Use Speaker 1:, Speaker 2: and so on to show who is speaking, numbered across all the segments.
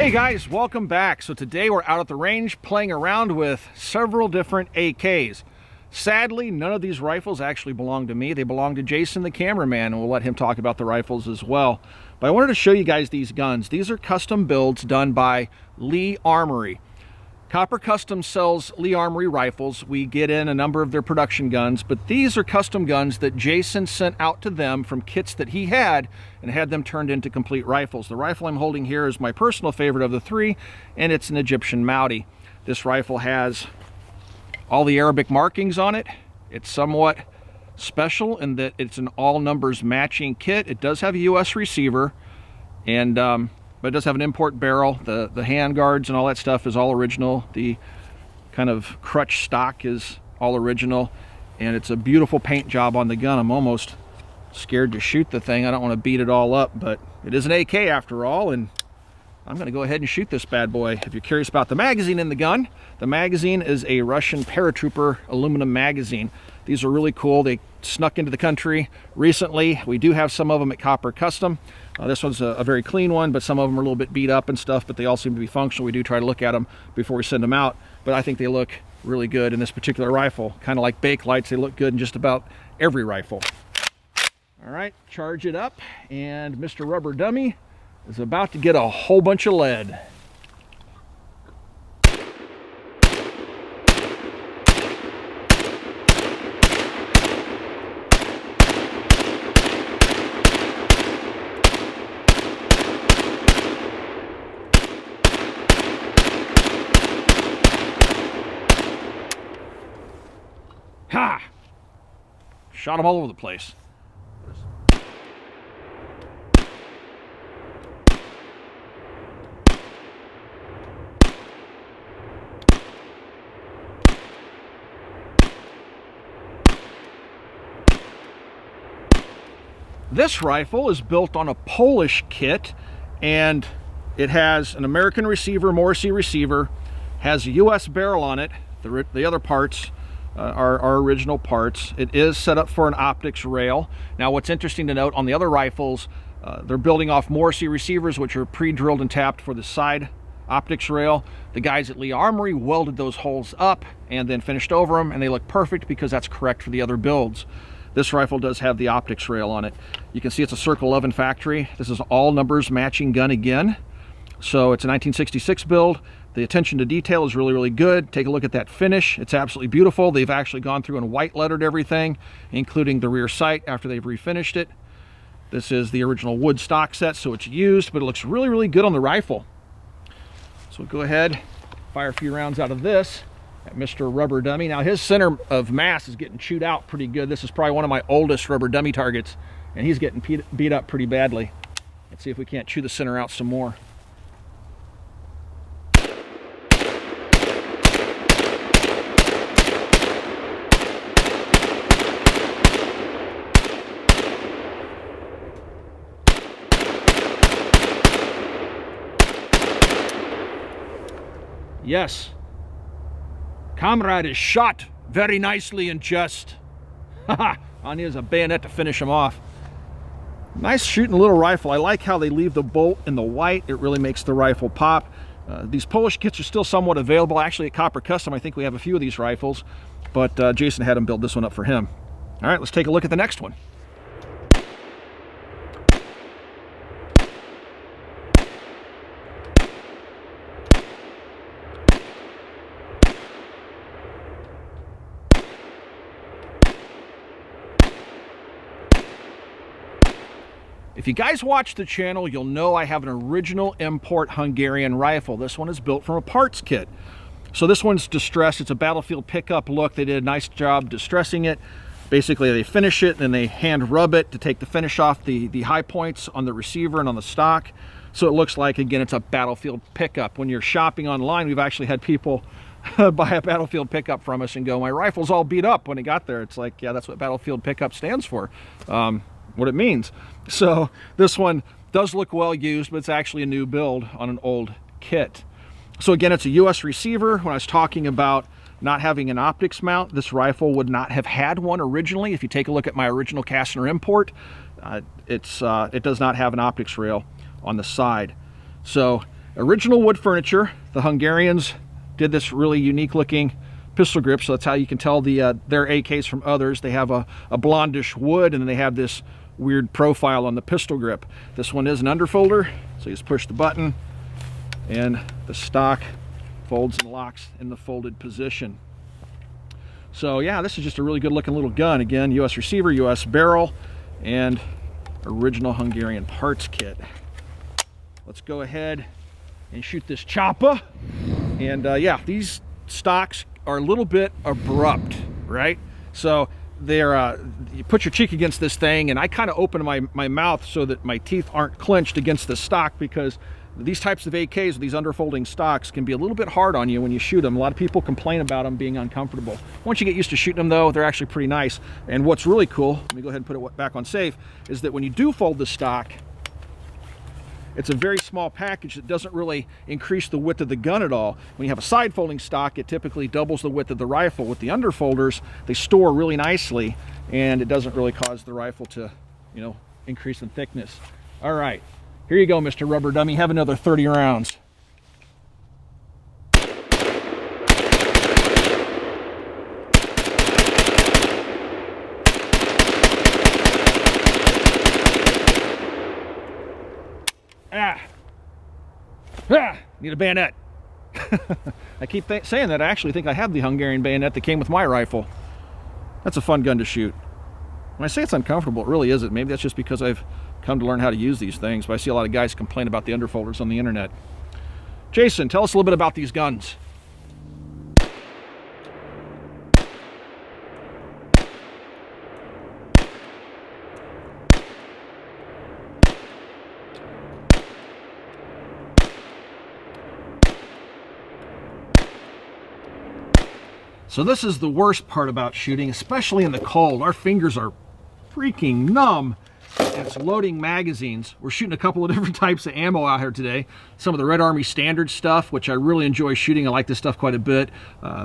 Speaker 1: Hey guys, welcome back. So today we're out at the range playing around with several different AKs. Sadly, none of these rifles actually belong to me. They belong to Jason, the cameraman, and we'll let him talk about the rifles as well. But I wanted to show you guys these guns. These are custom builds done by Lee Armory. Copper Custom sells Lee Armory rifles. We get in a number of their production guns, but these are custom guns that Jason sent out to them from kits that he had and had them turned into complete rifles. The rifle I'm holding here is my personal favorite of the three, and it's an Egyptian Maadi. This rifle has all the Arabic markings on it. It's somewhat special in that it's an all numbers matching kit. It does have a US receiver, and but it does have an import barrel. The hand guards and all that stuff is all original. The kind of crutch stock is all original, and it's a beautiful paint job on the gun. I'm almost scared to shoot the thing. I don't want to beat it all up, but it is an AK after all, and I'm going to go ahead and shoot this bad boy. If you're curious about the magazine in the gun, the magazine is a Russian paratrooper aluminum magazine. These are really cool. They snuck into the country recently. We do have some of them at Copper Custom. This one's a very clean one, but some of them are a little bit beat up and stuff, but they all seem to be functional. We do try to look at them before we send them out, but I think they look really good in this particular rifle. Kind of like bake lights, they look good in just about every rifle. All right, charge it up, and Mr. Rubber Dummy is about to get a whole bunch of lead. Ha! Shot them all over the place. This rifle is built on a Polish kit, and it has an American receiver, Morrissey receiver, has a US barrel on it. The other parts are original parts. It is set up for an optics rail. Now what's interesting to note, on the other rifles, they're building off Morrissey receivers, which are pre-drilled and tapped for the side optics rail. The guys at Lee Armory welded those holes up and then finished over them, and they look perfect because that's correct for the other builds. This rifle does have the optics rail on it. You can see it's a Circle 11 factory. This is all numbers matching gun again. So it's a 1966 build. The attention to detail is really, really good. Take a look at that finish. It's absolutely beautiful. They've actually gone through and white lettered everything, including the rear sight after they've refinished it. This is the original wood stock set, so it's used, but it looks really, really good on the rifle. So we'll go ahead, fire a few rounds out of this at Mr. Rubber Dummy. Now his center of mass is getting chewed out pretty good. This is probably one of my oldest Rubber Dummy targets, and he's getting beat up pretty badly. Let's see if we can't chew the center out some more. Yes, comrade is shot very nicely and just. Haha, on here's a bayonet to finish him off. Nice shooting little rifle. I like how they leave the bolt in the white. It really makes the rifle pop. These Polish kits are still somewhat available. Actually at Copper Custom, I think we have a few of these rifles, but Jason had him build this one up for him. All right, let's take a look at the next one. If you guys watch the channel, you'll know I have an original import Hungarian rifle. This one is built from a parts kit. So this one's distressed. It's a battlefield pickup look. They did a nice job distressing it. Basically, they finish it and they hand rub it to take the finish off the high points on the receiver and on the stock. So it looks like, again, it's a battlefield pickup. When you're shopping online, we've actually had people buy a battlefield pickup from us and go, my rifle's all beat up when it got there. It's like, yeah, that's what battlefield pickup stands for. What it means. So this one does look well used, but it's actually a new build on an old kit. So again, it's a US receiver. When I was talking about not having an optics mount, this rifle would not have had one originally. If you take a look at my original Kastner import, it does not have an optics rail on the side. So Original wood furniture. The Hungarians did this really unique looking pistol grip, so that's how you can tell their AKs from others. They have a blondish wood, and then they have this weird profile on the pistol grip. This one is an underfolder, so you just push the button and the stock folds and locks in the folded position. So yeah, this is just a really good looking little gun. Again, US receiver, US barrel, and original Hungarian parts kit. Let's go ahead and shoot this chopper. And yeah, these stocks are a little bit abrupt, right? So they're you put your cheek against this thing, and I kind of open my mouth so that my teeth aren't clenched against the stock, because these types of AKs, these underfolding stocks, can be a little bit hard on you when you shoot them. A lot of people complain about them being uncomfortable. Once you get used to shooting them, though, they're actually pretty nice. And what's really cool, let me go ahead and put it back on safe, is that when you do fold the stock, it's a very small package that doesn't really increase the width of the gun at all. When you have a side folding stock, it typically doubles the width of the rifle. With the underfolders, they store really nicely, and it doesn't really cause the rifle to, you know, increase in thickness. All right, here you go, Mr. Rubber Dummy. Have another 30 rounds. Need a bayonet. I keep saying that. I actually think I have the Hungarian bayonet that came with my rifle. That's a fun gun to shoot. When I say it's uncomfortable, it really isn't. Maybe that's just because I've come to learn how to use these things, but I see a lot of guys complain about the underfolders on the internet. Jason, tell us a little bit about these guns. So this is the worst part about shooting, especially in the cold. Our fingers are freaking numb, and it's loading magazines. We're shooting a couple of different types of ammo out here today. Some of the Red Army standard stuff, which I really enjoy shooting. I like this stuff quite a bit.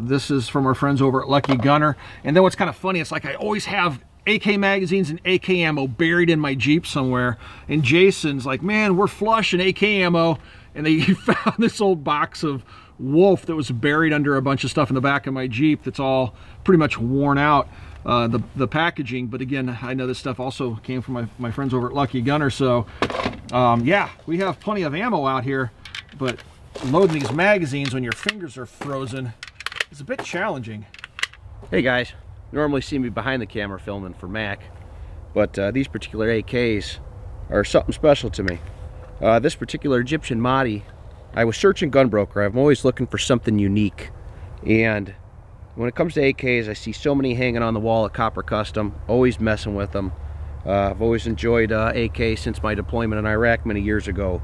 Speaker 1: This is from our friends over at Lucky Gunner. And then what's kind of funny, it's like I always have AK magazines and AK ammo buried in my Jeep somewhere. And Jason's like, man, we're flush in AK ammo. And they found this old box of Wolf that was buried under a bunch of stuff in the back of my Jeep that's all pretty much worn out, the packaging. But again, I know this stuff also came from my friends over at Lucky Gunner. So yeah, we have plenty of ammo out here, but loading these magazines when your fingers are frozen is a bit challenging.
Speaker 2: Hey guys, you normally see me behind the camera filming for Mac, but these particular AKs are something special to me. This particular Egyptian Maadi, I was searching Gunbroker. I'm always looking for something unique, and when it comes to AKs, I see so many hanging on the wall at Copper Custom, always messing with them. I've always enjoyed AK since my deployment in Iraq many years ago,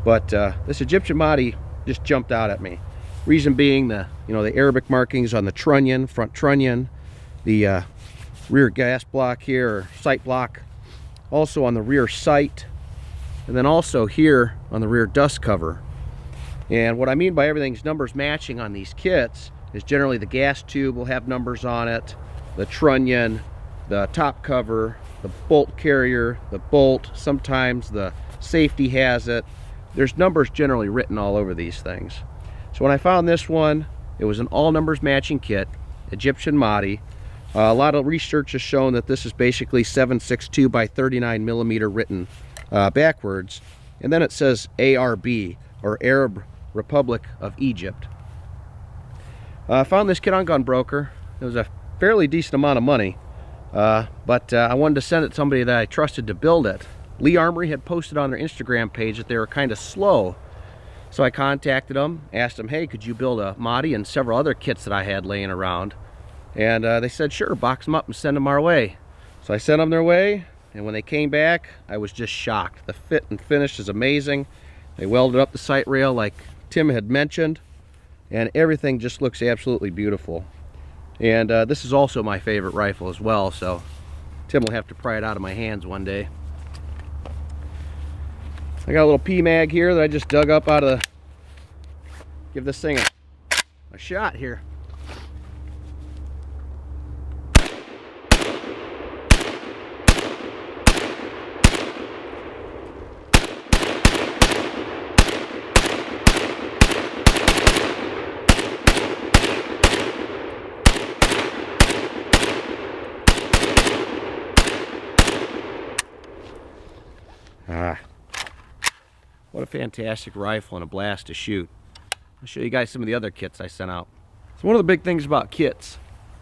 Speaker 2: but this Egyptian Maadi just jumped out at me. Reason being the Arabic markings on the trunnion, front trunnion, the rear gas block here, or sight block, also on the rear sight, and then also here on the rear dust cover. And what I mean by everything's numbers matching on these kits is generally the gas tube will have numbers on it, the trunnion, the top cover, the bolt carrier, the bolt, sometimes the safety has it. There's numbers generally written all over these things. So when I found this one, it was an all numbers matching kit, Egyptian Maadi. A lot of research has shown that this is basically 7.62 by 39 millimeter written backwards, and then it says ARB, or Arab Republic of Egypt. I found this kit on Gunbroker. It was a fairly decent amount of money, but I wanted to send it to somebody that I trusted to build it. Lee Armory had posted on their Instagram page that they were kind of slow, so I contacted them, asked them, hey, could you build a Maadi and several other kits that I had laying around? And they said, sure, box them up and send them our way. So I sent them their way, and when they came back, I was just shocked. The fit and finish is amazing. They welded up the sight rail like Tim had mentioned, and everything just looks absolutely beautiful. And this is also my favorite rifle as well, so Tim will have to pry it out of my hands one day. I got a little P-mag here that I just dug up out of the... Give this thing a shot here. What a fantastic rifle and a blast to shoot. I'll show you guys some of the other kits I sent out. So one of the big things about kits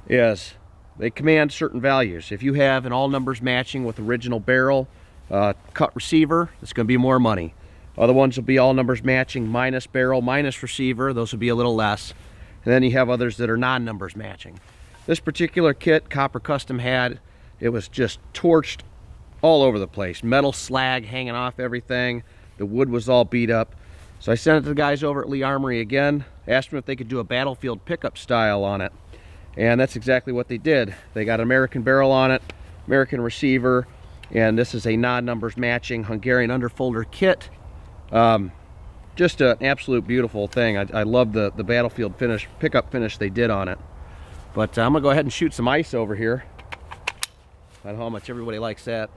Speaker 2: is they command certain values. If you have an all numbers matching with original barrel, cut receiver, it's going to be more money. Other ones will be all numbers matching minus barrel, minus receiver. Those will be a little less. And then you have others that are non-numbers matching. This particular kit, Copper Custom had, it was just torched all over the place. Metal slag hanging off everything. The wood was all beat up. So I sent it to the guys over at Lee Armory again, asked them if they could do a battlefield pickup style on it. And that's exactly what they did. They got an American barrel on it, American receiver, and this is a non-numbers matching Hungarian underfolder kit. Just an absolute beautiful thing. I love the battlefield finish, pickup finish they did on it. But I'm gonna go ahead and shoot some ice over here. I don't know how much everybody likes that.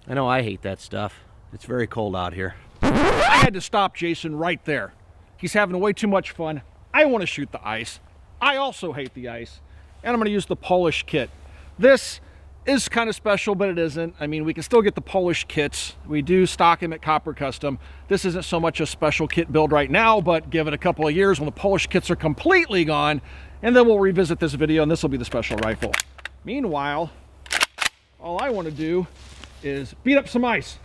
Speaker 2: I know I hate that stuff. It's very cold out here.
Speaker 1: I had to stop Jason right there. He's having way too much fun. I want to shoot the ice. I also hate the ice. And I'm going to use the Polish kit. This is kind of special, but it isn't. I mean, we can still get the Polish kits. We do stock them at Copper Custom. This isn't so much a special kit build right now, but give it a couple of years when the Polish kits are completely gone, and then we'll revisit this video, and this will be the special rifle. Meanwhile, all I want to do is beat up some ice.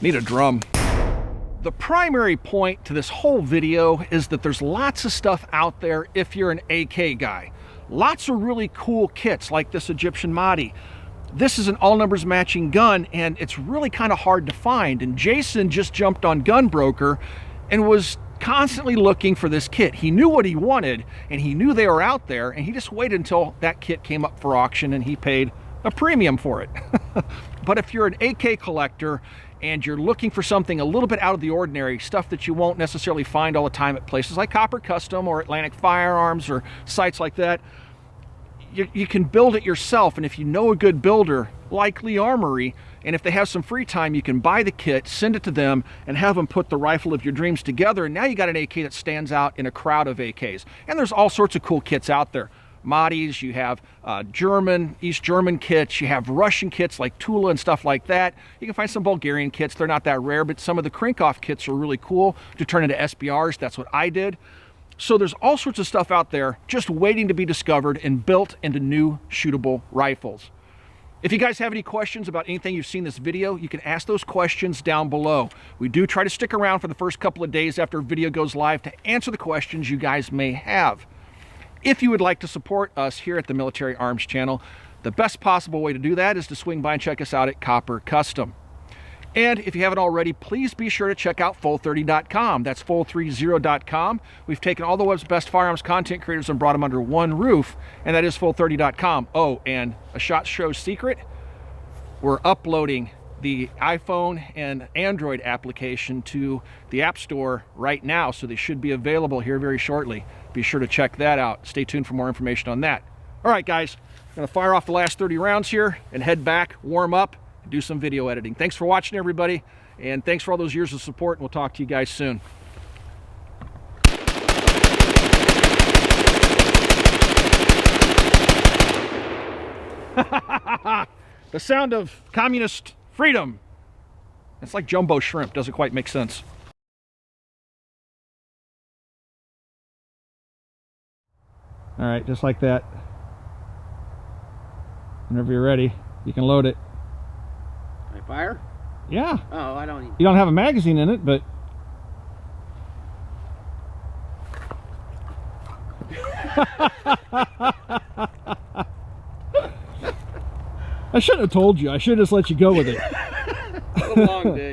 Speaker 1: Need a drum. The primary point to this whole video is that there's lots of stuff out there if you're an AK guy. Lots of really cool kits like this Egyptian Maadi. This is an all numbers matching gun, and it's really kind of hard to find. And Jason just jumped on Gunbroker and was constantly looking for this kit. He knew what he wanted, and he knew they were out there, and he just waited until that kit came up for auction, and he paid a premium for it. But if you're an AK collector and you're looking for something a little bit out of the ordinary, stuff that you won't necessarily find all the time at places like Copper Custom or Atlantic Firearms or sites like that, you can build it yourself. And if you know a good builder like Lee Armory, and if they have some free time, you can buy the kit, send it to them, and have them put the rifle of your dreams together. And now you got an AK that stands out in a crowd of AKs. And there's all sorts of cool kits out there. Maadis, you have East German kits, you have Russian kits like Tula and stuff like that. You can find some Bulgarian kits. They're not that rare, but some of the crank-off kits are really cool to turn into SBRs. That's what I did. So there's all sorts of stuff out there just waiting to be discovered and built into new shootable rifles. If you guys have any questions about anything you've seen in this video, you can ask those questions down below. We do try to stick around for the first couple of days after a video goes live to answer the questions you guys may have. If you would like to support us here at the Military Arms Channel, the best possible way to do that is to swing by and check us out at Copper Custom. And if you haven't already, please be sure to check out full30.com. That's full30.com. We've taken all the web's best firearms content creators and brought them under one roof, and that is full30.com. Oh, and a SHOT Show secret, we're uploading the iPhone and Android application to the App Store right now, so they should be available here very shortly. Be sure to check that out. Stay tuned for more information on that. All right, guys, I'm gonna fire off the last 30 rounds here and head back, warm up, and do some video editing. Thanks for watching, everybody, and thanks for all those years of support, and we'll talk to you guys soon. The sound of communist freedom. It's like jumbo shrimp, doesn't quite make sense. All right, just like that. Whenever you're ready, you can load it.
Speaker 2: Can I fire?
Speaker 1: Yeah.
Speaker 2: Oh, I don't.
Speaker 1: You don't have a magazine in it, but. I shouldn't have told you. I should have just let you go with it.
Speaker 2: It's a long day.